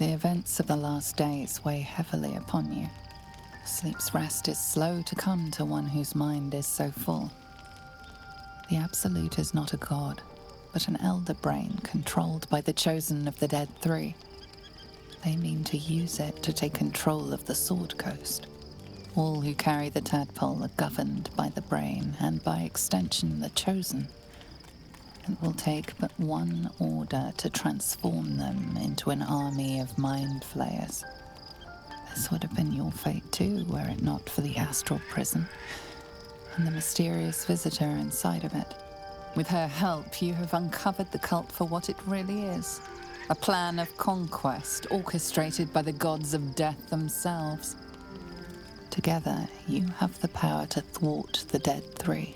The events of the last days weigh heavily upon you. Sleep's rest is slow to come to one whose mind is so full. The Absolute is not a god, but an elder brain controlled by the chosen of the Dead Three. They mean to use it to take control of the Sword Coast. All who carry the tadpole are governed by the brain and by extension the chosen. It will take but one order to transform them into an army of mind flayers. This would have been your fate too, were it not for the astral prison and the mysterious visitor inside of it. With her help, you have uncovered the cult for what it really is. A plan of conquest orchestrated by the gods of death themselves. Together, you have the power to thwart the Dead Three.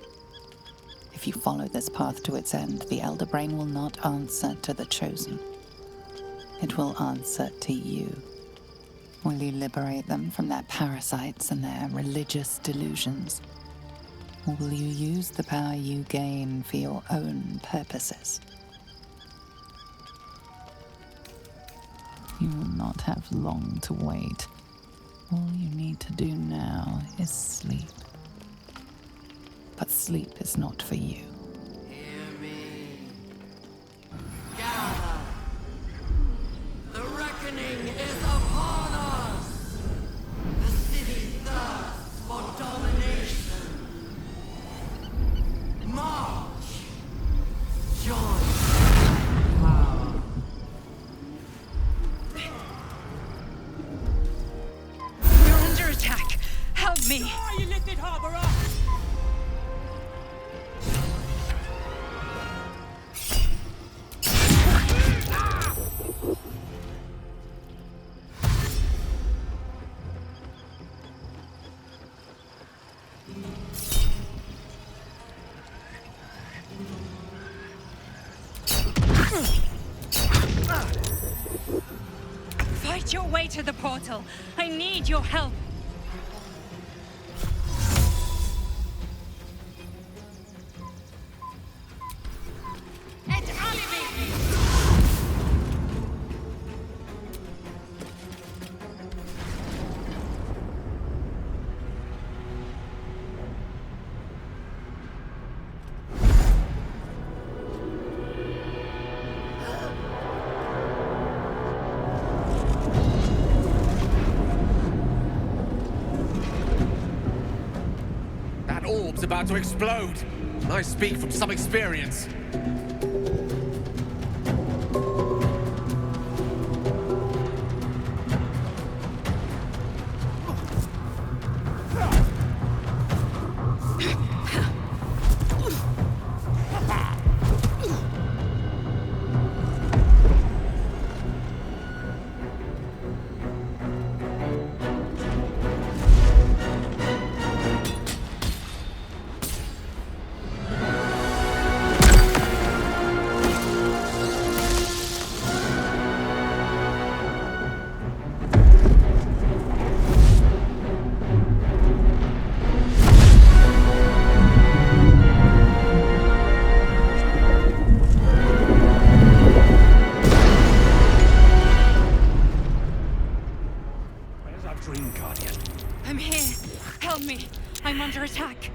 If you follow this path to its end, the Elder Brain will not answer to the Chosen. It will answer to you. Will you liberate them from their parasites and their religious delusions? Or will you use the power you gain for your own purposes? You will not have long to wait. All you need to do now is sleep. But sleep is not for you. Hear me. Gather. The reckoning is upon us. The city thirsts for domination. March. Join power. You're under attack. Help me. Oh, you lifted harbor up! Fight your way to the portal. I need your help. That orb's about to explode. I speak from some experience. I'm here. Help me. I'm under attack.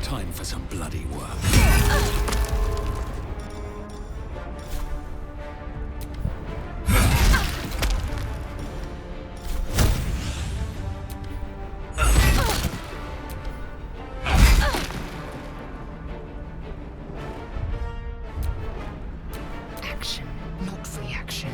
Time for some bloody work. Action, not reaction.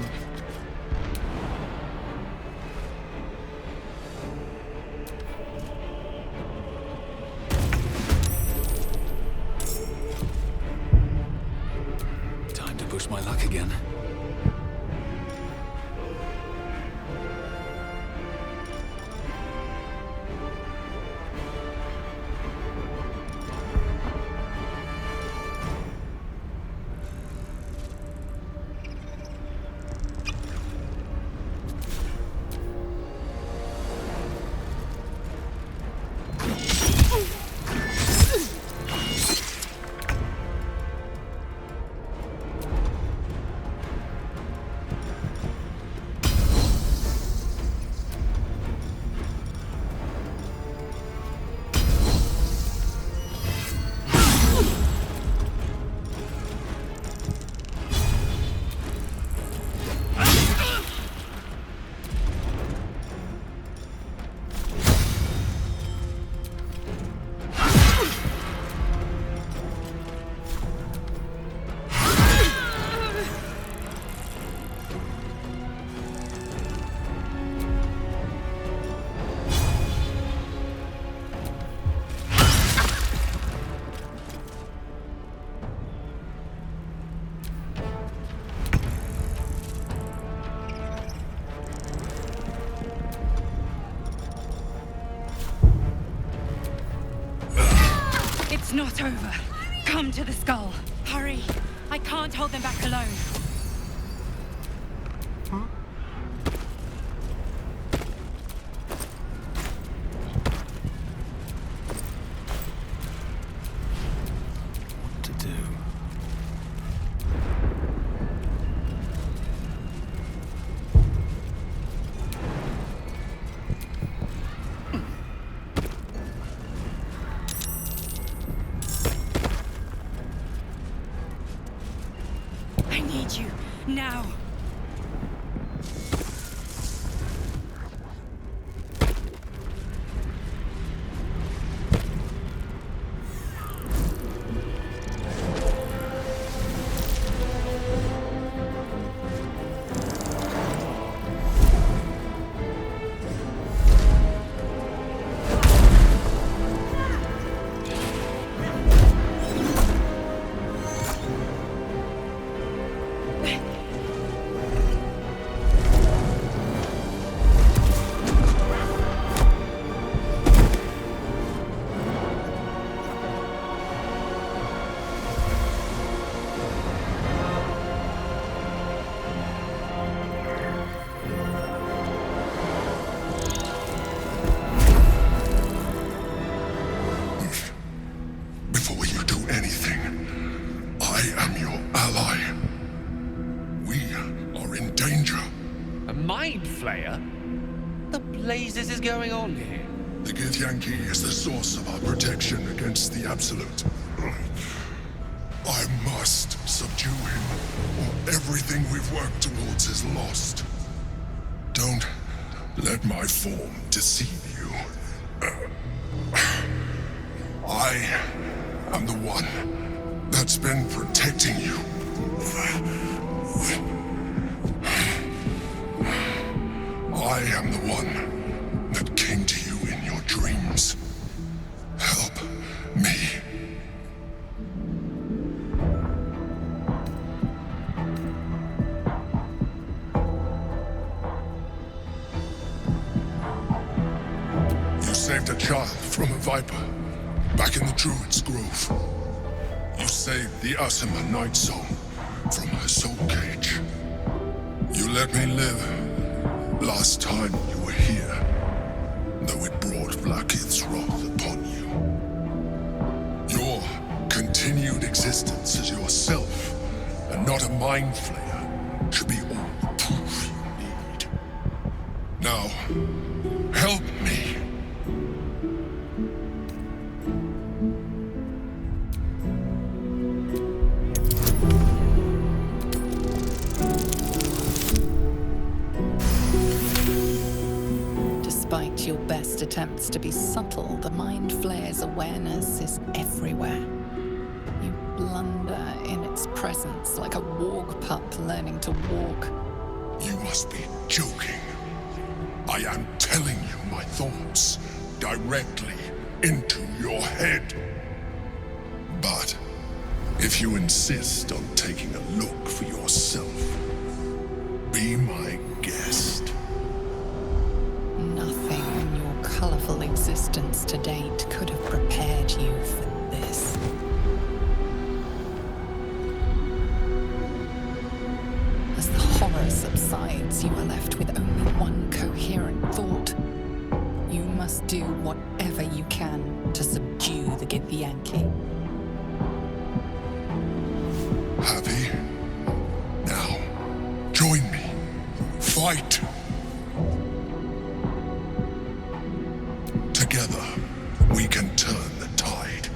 It's not over. Come to the skull. Hurry. I can't hold them back alone. What to do? I need you. Now. Before you do anything, I am your ally. We are in danger. A mind flayer? The blazes is going on here? The Githyanki is the source of our protection against the Absolute. I must subdue him, or everything we've worked towards is lost. Don't let my form deceive you. I am the one that's been protecting you. I am the one that came to you in your dreams. Help me. You saved a child from a viper back in the Druid's Grove. You saved the Asima Night Zone from her soul cage. You let me live last time you were here, though it brought Blackith's wrath upon you. Your continued existence as yourself, and not a mind flayer, should be all the proof you need. Now, help me. Despite your best attempts to be subtle, the Mind Flayer's awareness is everywhere. You blunder in its presence like a warg pup learning to walk. You must be joking. I am telling you my thoughts directly into your head. But if you insist on taking a look for yourself, be my guest. Nothing in your colorful existence to date could have prepared you for this. As the horror subsides, you are left with only one coherent thought. You must do whatever you can to subdue the Githyanki. Happy? Now, join me. Fight! Together, we can turn the tide.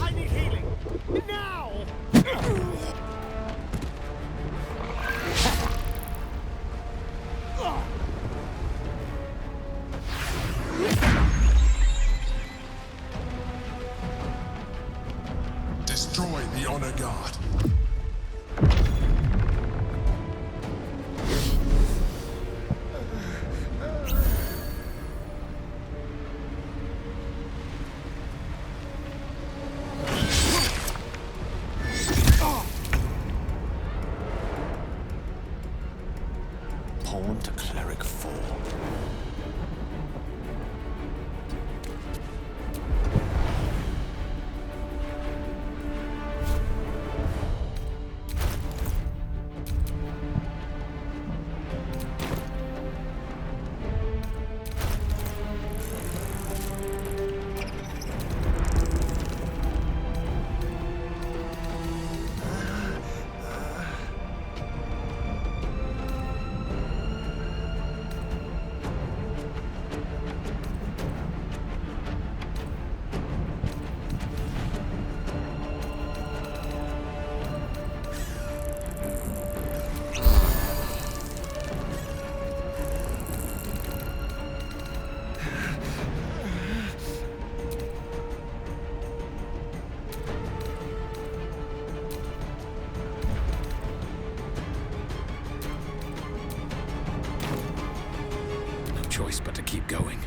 I need healing! Now! Destroy the Honor Guard. Pawn to Cleric 4. Choice but to keep going.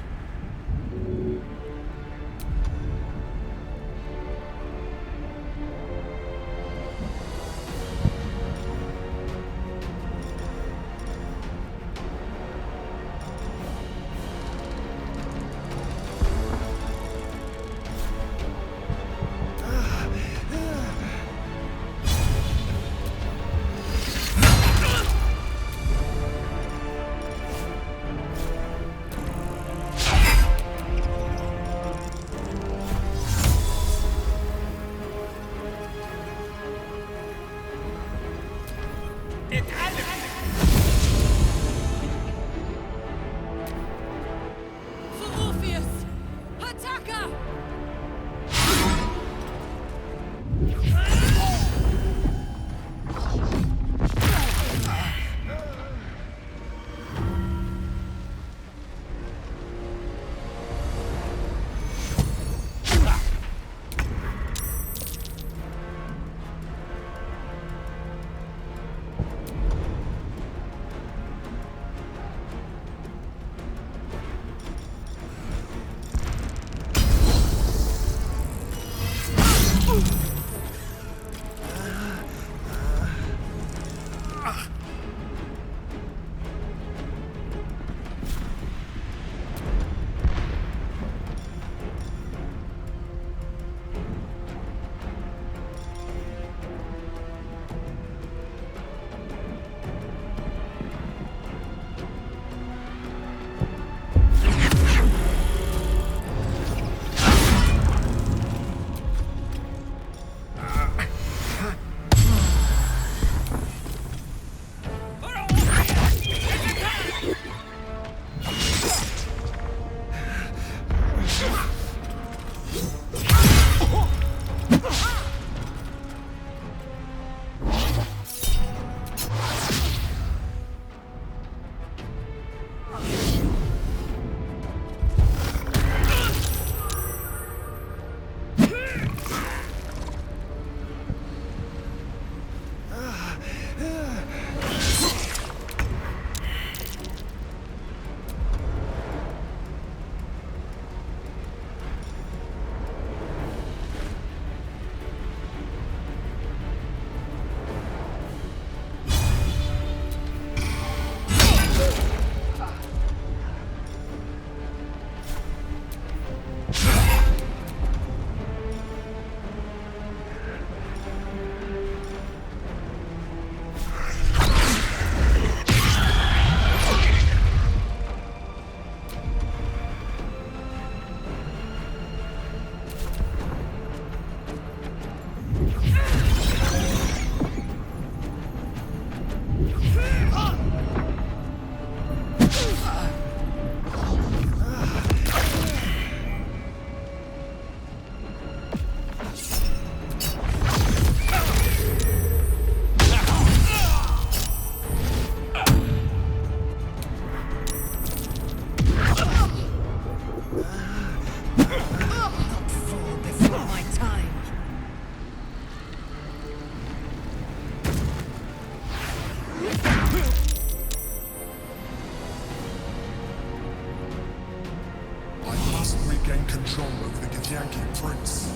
gain control over the Githyanki prince.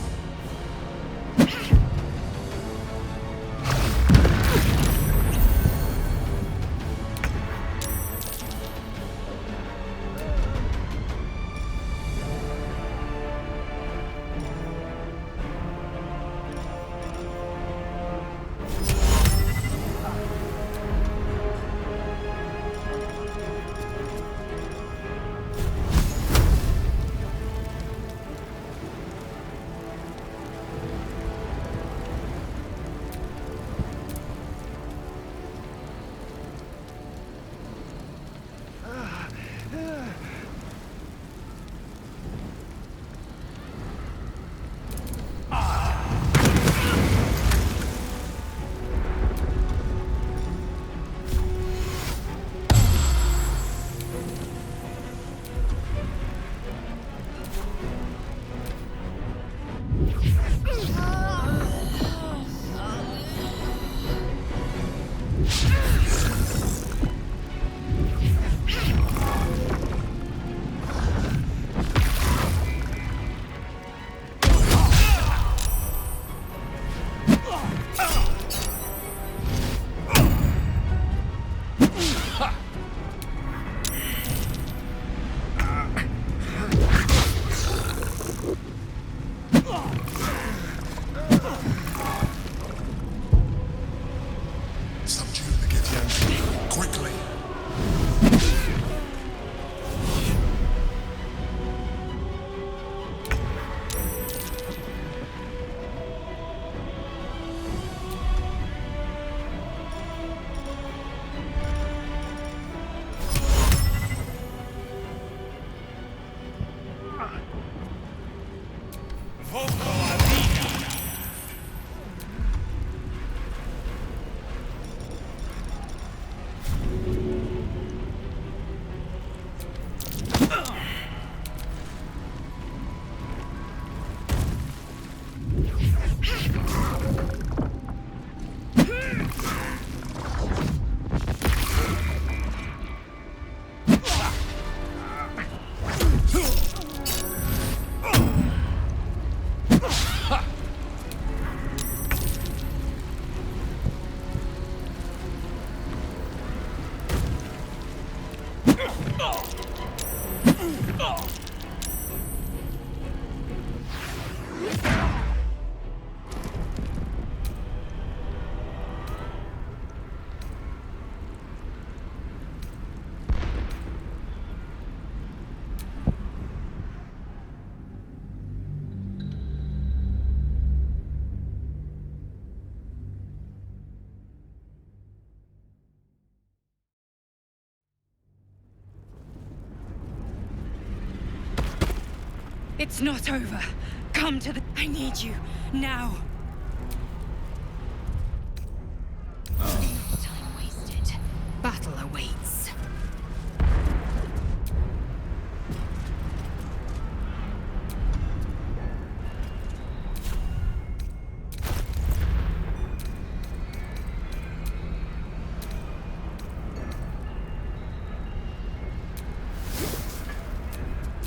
It's not over. Come to the... I need you. Now. Time wasted. Battle awaits.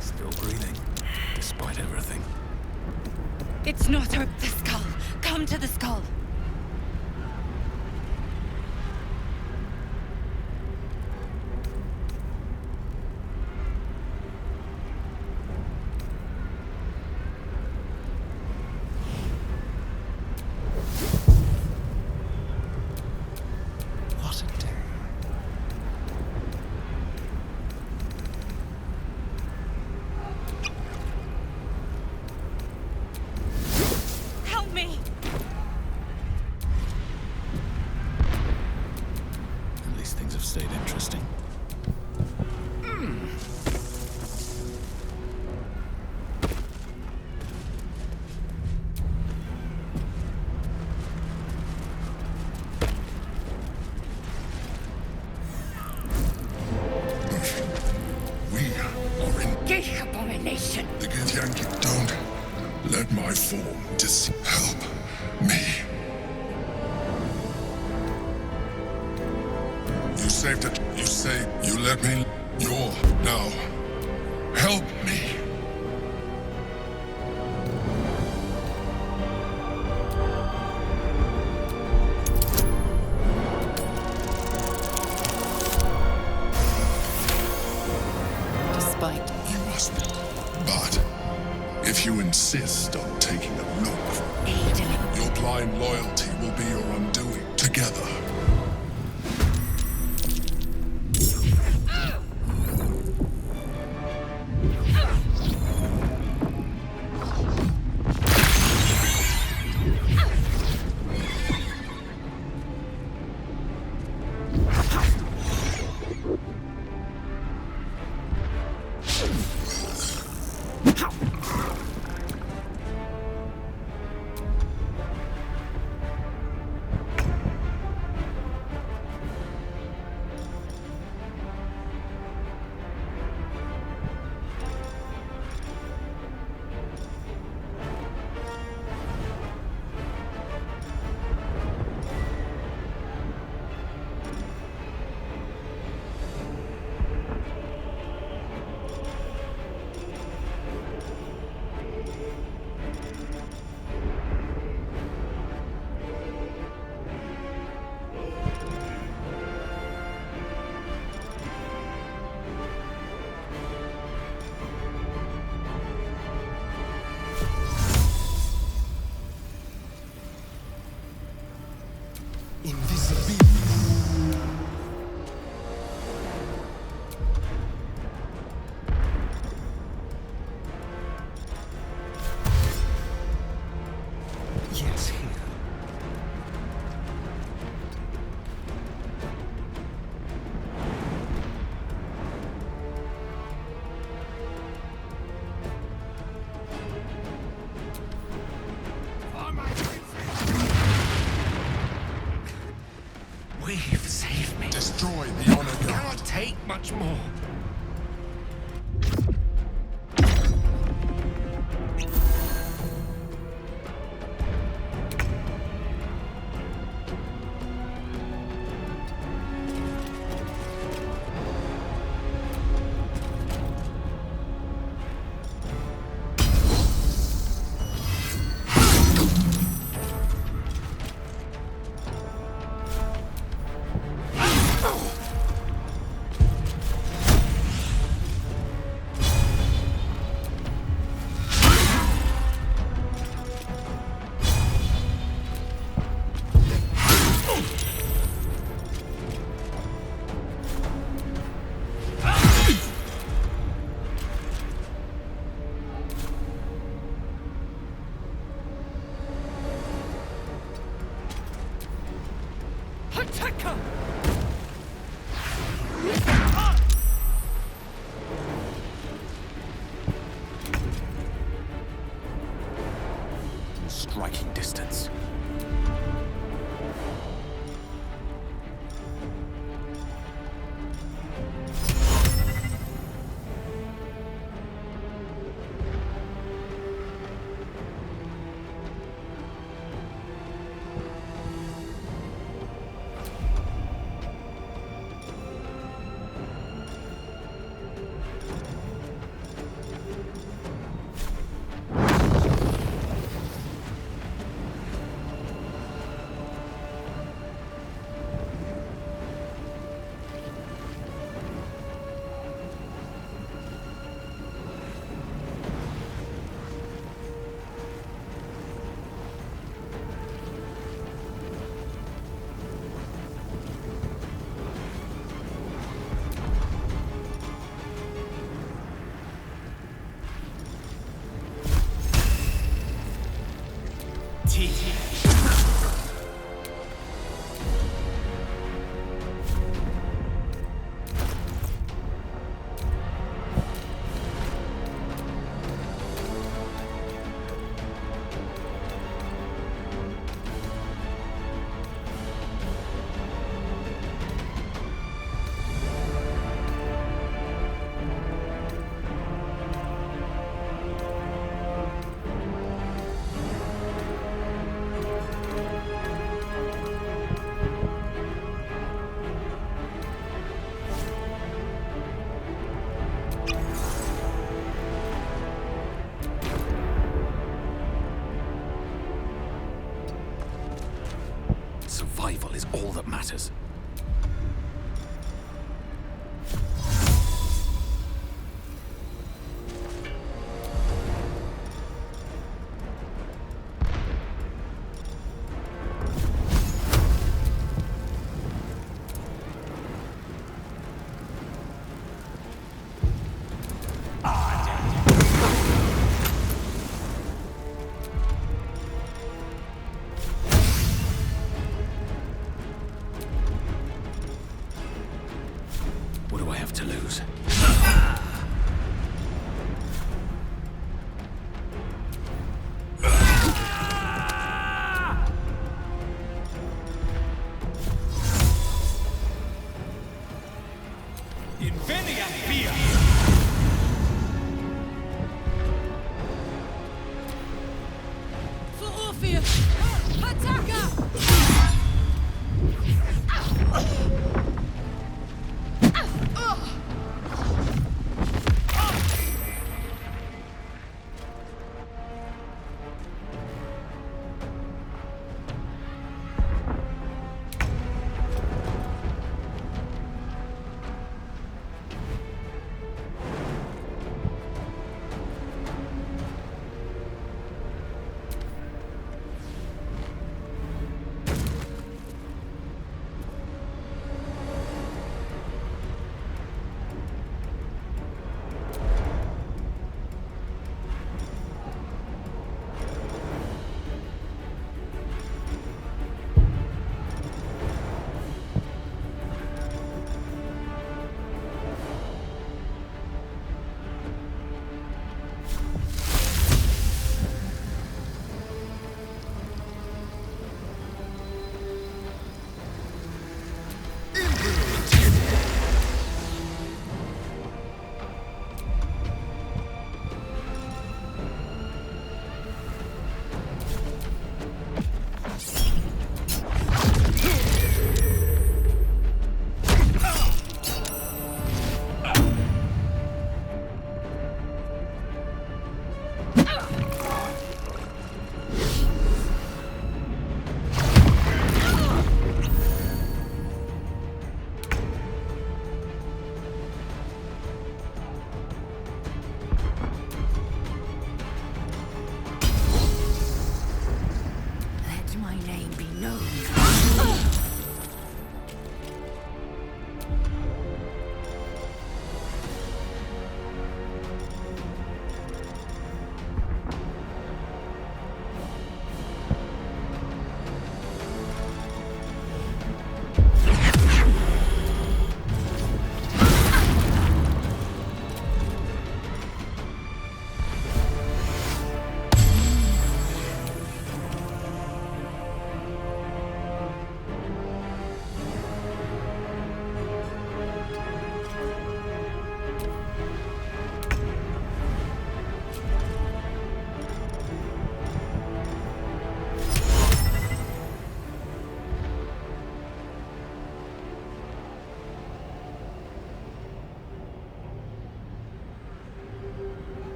Still breathing, despite everything. It's not over. The skull. Come to the skull. What a day. Help me! At least things have stayed interesting. We are in Gate abomination! the Githyanki. Don't let my form help me. You saved it. You saved. You let me. You're now. Help me. But if you insist on taking a look, your blind loyalty will be your undoing. Together. Yes, here. We've saved me. Destroy the honor guard. Cannot take much more. Attacker! Striking distance. Survival is all that matters.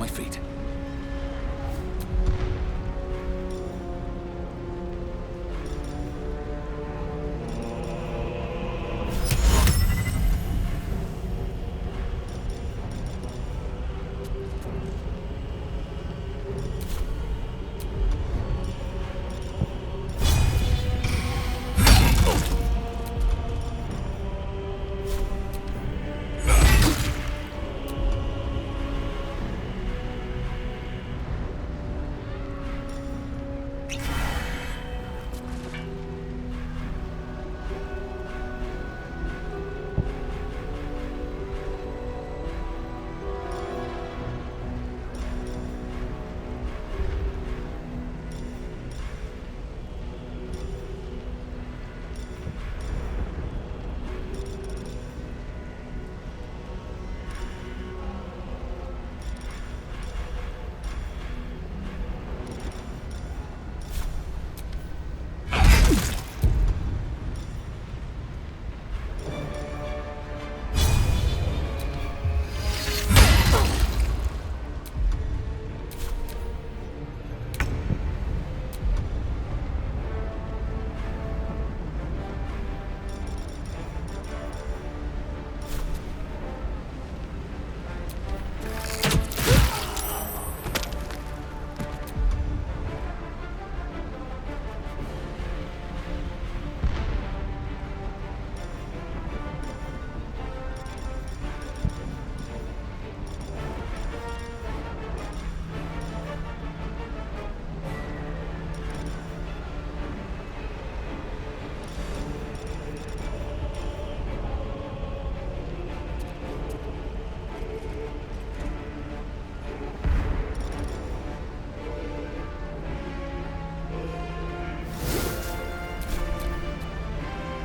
my feet.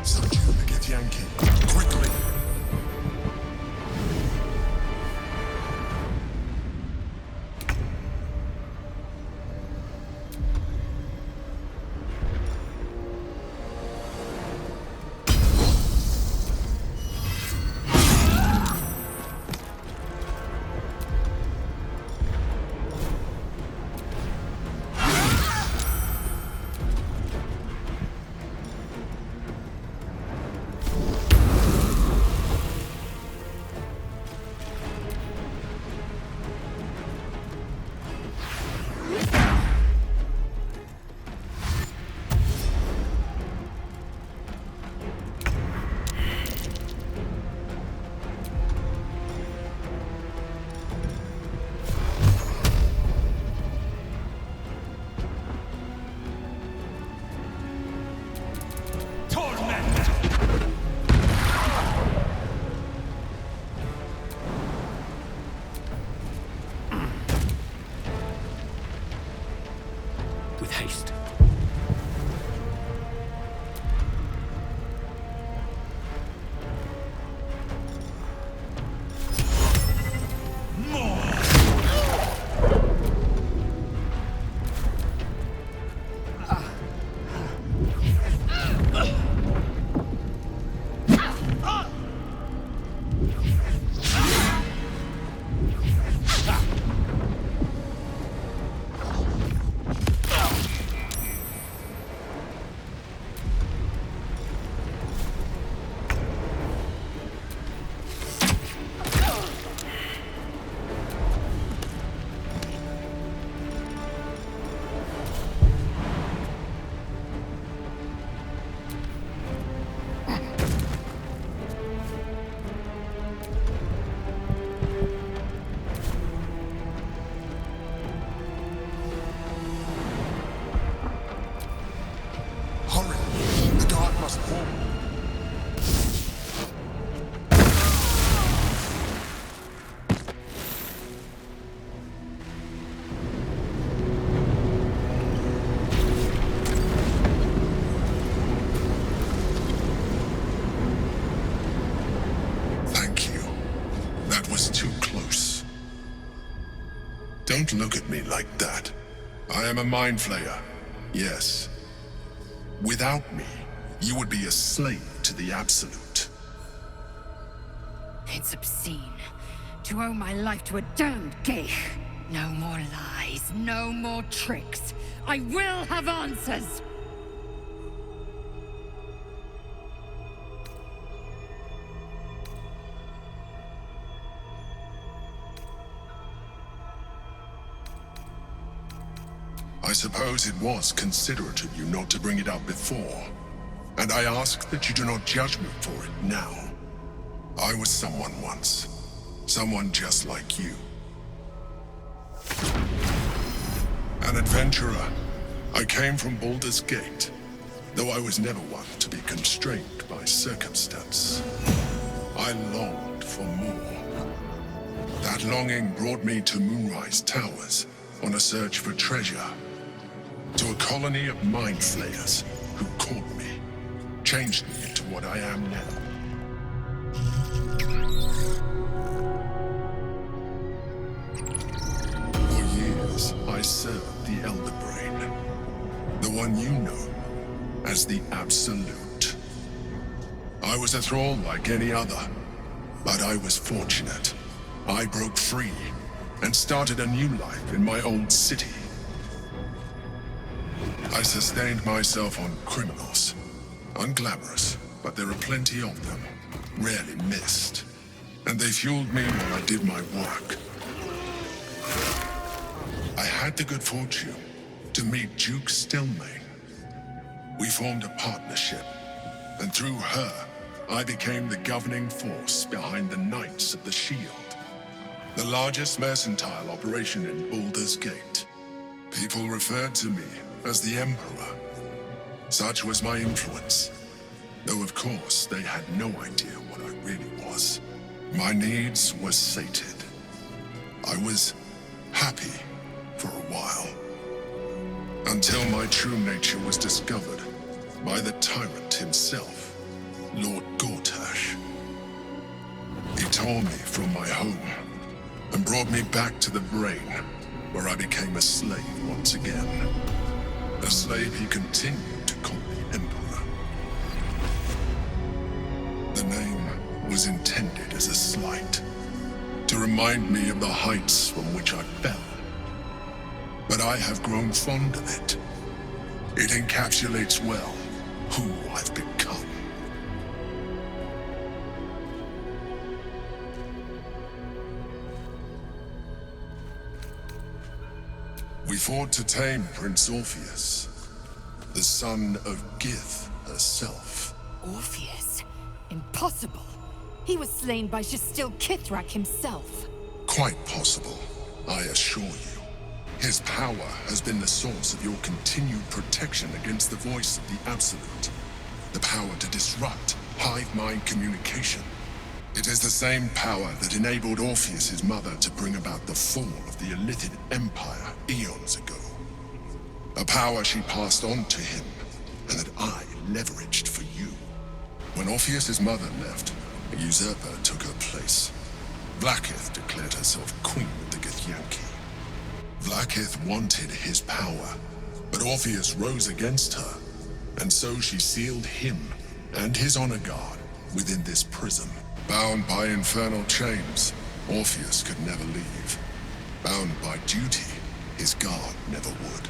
Subdue the Githyanki. Quickly! With haste. Hurry! The guard must fall. Thank you. That was too close. Don't look at me like that. I am a mind flayer. Yes. Without me, you would be a slave to the Absolute. It's obscene to owe my life to a damned geich. No more lies, no more tricks. I will have answers! I suppose it was considerate of you not to bring it up before, and I ask that you do not judge me for it now. I was someone once, someone just like you. An adventurer. I came from Baldur's Gate, though I was never one to be constrained by circumstance. I longed for more. That longing brought me to Moonrise Towers on a search for treasure. To a colony of mind flayers who caught me, changed me into what I am now. For years, I served the Elder Brain, the one you know as the Absolute. I was a thrall like any other, but I was fortunate. I broke free and started a new life in my old city. I sustained myself on criminals. Unglamorous, but there are plenty of them, rarely missed. And they fueled me while I did my work. I had the good fortune to meet Duke Stillmain. We formed a partnership, and through her, I became the governing force behind the Knights of the Shield, the largest mercantile operation in Baldur's Gate. People referred to me as the Emperor. Such was my influence, though of course they had no idea what I really was. My needs were sated. I was happy for a while, until my true nature was discovered by the tyrant himself, Lord Gortash. He tore me from my home and brought me back to the Brain, where I became a slave once again. A slave he continued to call the Emperor. The name was intended as a slight, to remind me of the heights from which I fell. But I have grown fond of it. It encapsulates well who I've become. We fought to tame Prince Orpheus, the son of Gith herself. Orpheus? Impossible. He was slain by Justil Kithrak himself. Quite possible, I assure you. His power has been the source of your continued protection against the voice of the Absolute. The power to disrupt hive mind communication. It is the same power that enabled Orpheus's mother to bring about the fall of the Illithid Empire eons ago. A power she passed on to him, and that I leveraged for you. When Orpheus's mother left, a usurper took her place. Vlaakith declared herself queen of the Githyanki. Vlaakith wanted his power, but Orpheus rose against her, and so she sealed him and his honor guard within this prison. Bound by infernal chains, Orpheus could never leave. Bound by duty, his guard never would.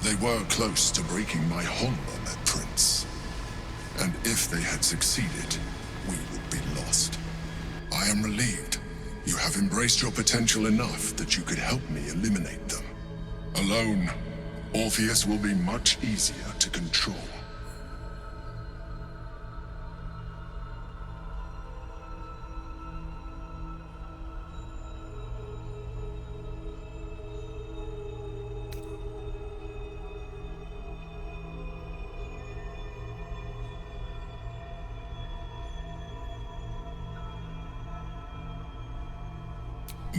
They were close to breaking my hold on that prince. And if they had succeeded, we would be lost. I am relieved. You have embraced your potential enough that you could help me eliminate them. Alone, Orpheus will be much easier to control.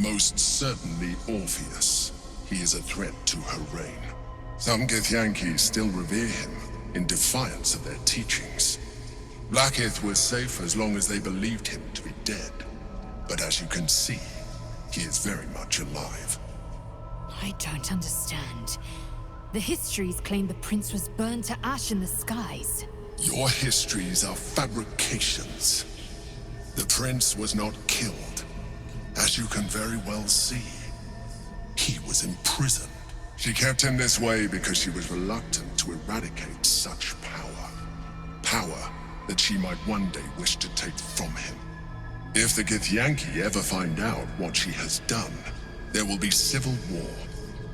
Most certainly Orpheus. He is a threat to her reign. Some Githyanki still revere him in defiance of their teachings. Vlaakith was safe as long as they believed him to be dead. But as you can see, he is very much alive. I don't understand. The histories claim the prince was burned to ash in the skies. Your histories are fabrications. The prince was not killed, as you can very well see. He was imprisoned. She kept him this way because she was reluctant to eradicate such power. Power that she might one day wish to take from him. If the Githyanki ever find out what she has done, there will be civil war.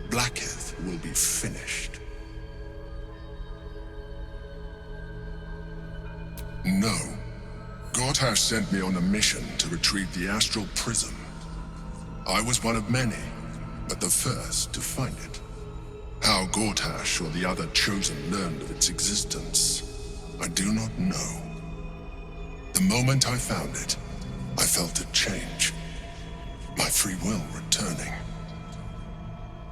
Blackith will be finished. No. Gortash sent me on a mission to retrieve the Astral Prism. I was one of many, but the first to find it. How Gortash or the other Chosen learned of its existence, I do not know. The moment I found it, I felt a change. My free will returning.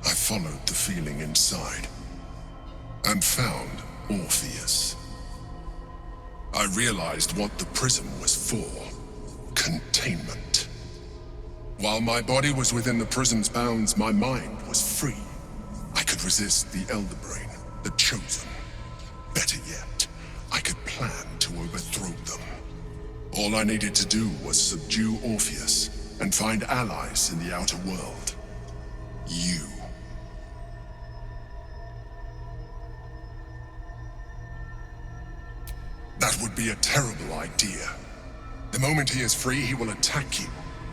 I followed the feeling inside, and found Orpheus. I realized what the prism was for. Containment. While my body was within the prism's bounds, my mind was free. I could resist the Elder Brain, the Chosen. Better yet, I could plan to overthrow them. All I needed to do was subdue Orpheus and find allies in the outer world. You. That would be a terrible idea. The moment he is free, he will attack you.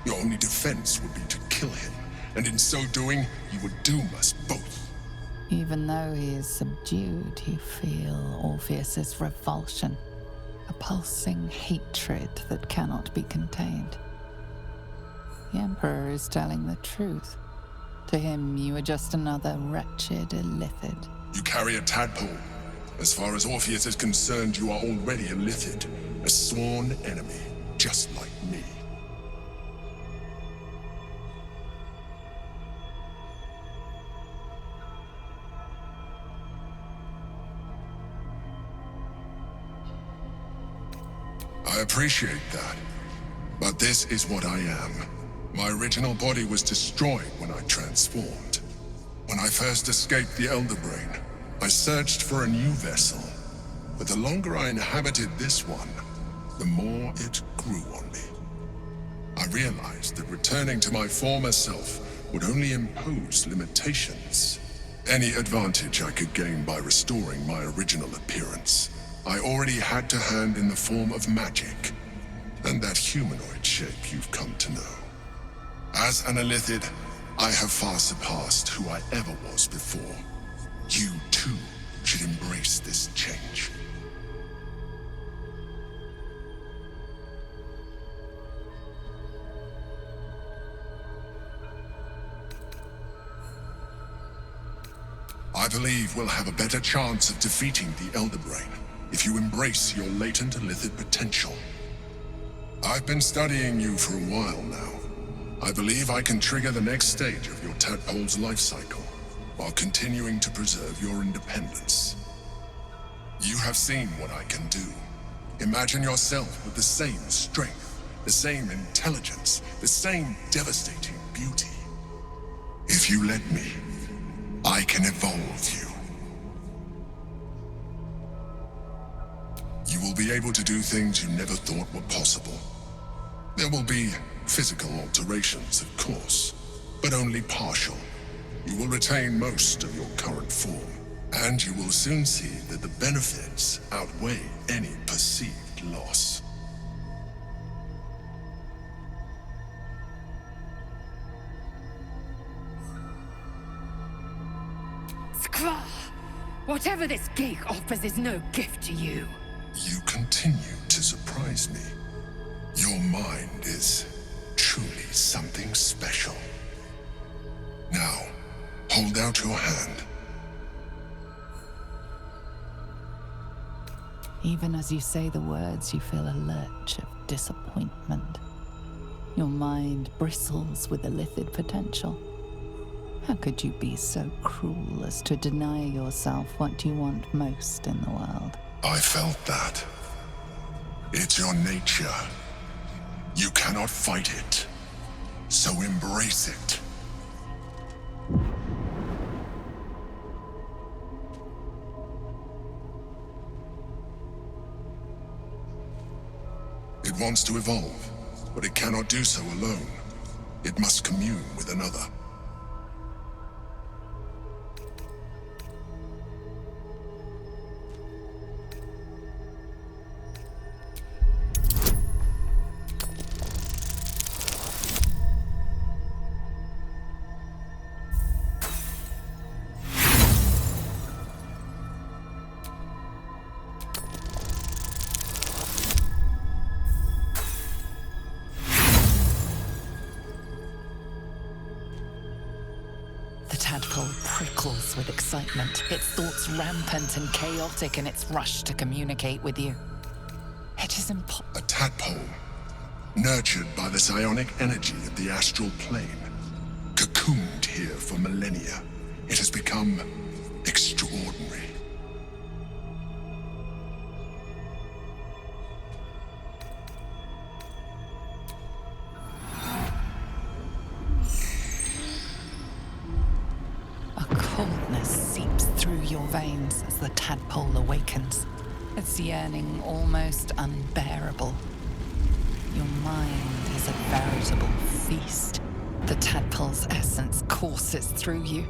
Your only defense would be to kill him, and in so doing, you would doom us both. Even though he is subdued, you feel Orpheus's revulsion, a pulsing hatred that cannot be contained. The Emperor is telling the truth. To him, you are just another wretched illithid. You carry a tadpole. As far as Orpheus is concerned, you are already a Lithid, a sworn enemy, just like me. I appreciate that, but this is what I am. My original body was destroyed when I transformed. When I first escaped the Elder Brain, I searched for a new vessel, but the longer I inhabited this one, the more it grew on me. I realized that returning to my former self would only impose limitations. Any advantage I could gain by restoring my original appearance, I already had to hand in the form of magic, and that humanoid shape you've come to know. As an Illithid, I have far surpassed who I ever was before. You, too, should embrace this change. I believe we'll have a better chance of defeating the Elder Brain if you embrace your latent Illithid potential. I've been studying you for a while now. I believe I can trigger the next stage of your tadpole's life cycle, while continuing to preserve your independence. You have seen what I can do. Imagine yourself with the same strength, the same intelligence, the same devastating beauty. If you let me, I can evolve you. You will be able to do things you never thought were possible. There will be physical alterations, of course, but only partial. You will retain most of your current form, and you will soon see that the benefits outweigh any perceived loss. Skra! Whatever this gig offers is no gift to you. You continue to surprise me. Your mind is truly something special. Now, hold out your hand. Even as you say the words, you feel a lurch of disappointment. Your mind bristles with illithid potential. How could you be so cruel as to deny yourself what you want most in the world? I felt that. It's your nature. You cannot fight it. So embrace it. It wants to evolve, but it cannot do so alone. It must commune with another. tadpole prickles with excitement, its thoughts rampant and chaotic in its rush to communicate with you. It is impossible. A tadpole, nurtured by the psionic energy of the astral plane, cocooned here for millennia, it has become extraordinary. A coldness seeps through your veins as the tadpole awakens, its yearning almost unbearable. Your mind is a veritable feast. The tadpole's essence courses through you.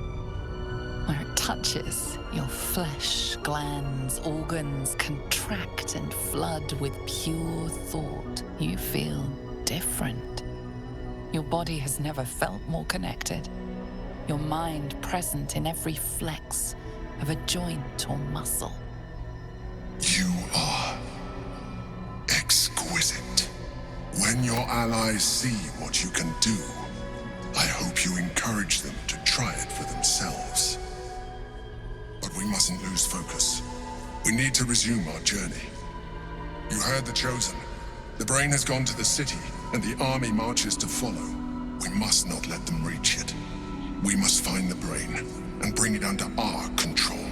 Where it touches, your flesh, glands, organs contract and flood with pure thought. You feel different. Your body has never felt more connected. Your mind present in every flex of a joint or muscle. You are exquisite. When your allies see what you can do, I hope you encourage them to try it for themselves. But we mustn't lose focus. We need to resume our journey. You heard the Chosen. The brain has gone to the city, and the army marches to follow. We must not let them reach it. We must find the brain and bring it under our control.